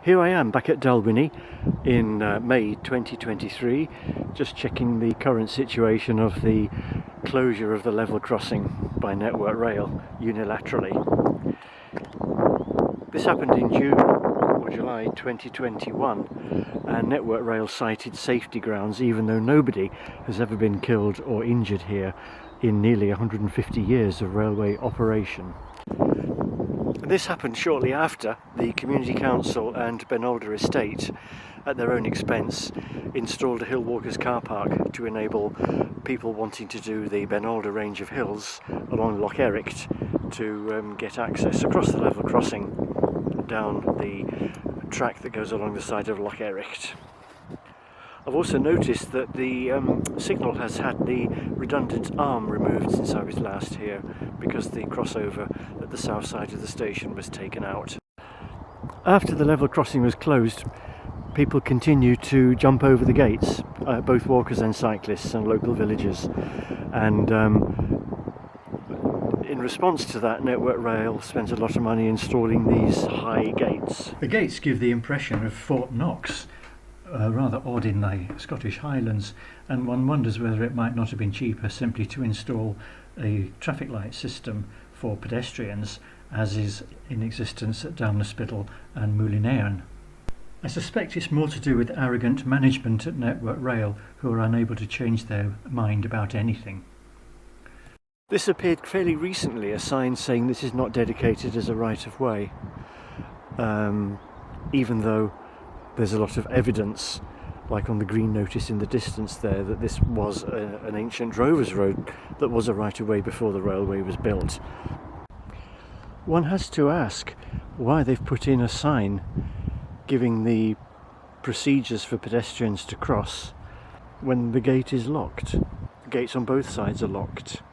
Here I am back at Dalwhinnie in May 2023, just checking the current situation of the closure of the level crossing by Network Rail unilaterally. This happened in June or July 2021, and Network Rail cited safety grounds even though nobody has ever been killed or injured here in nearly 150 years of railway operation. This happened shortly after the Community Council and Benolder Estate, at their own expense, installed a hill walkers car park to enable people wanting to do the Benolder range of hills along Loch Ericht to get access across the level crossing down the track that goes along the side of Loch Ericht. I've also noticed that the signal has had the redundant arm removed since I was last here, because the crossover at the south side of the station was taken out. After the level crossing was closed, people continued to jump over the gates, both walkers and cyclists and local villagers, and in response to that, Network Rail spends a lot of money installing these high gates. The gates give the impression of Fort Knox, rather odd in the Scottish Highlands, and one wonders whether it might not have been cheaper simply to install a traffic light system for pedestrians, as is in existence at Dalwhinnie and Mullinane. I suspect it's more to do with arrogant management at Network Rail, who are unable to change their mind about anything. This appeared fairly recently, a sign saying this is not dedicated as a right-of-way, even though there's a lot of evidence, like on the green notice in the distance there, that this was an ancient drover's road that was a right-of-way before the railway was built. One has to ask why they've put in a sign giving the procedures for pedestrians to cross when the gate is locked. The gates on both sides are locked.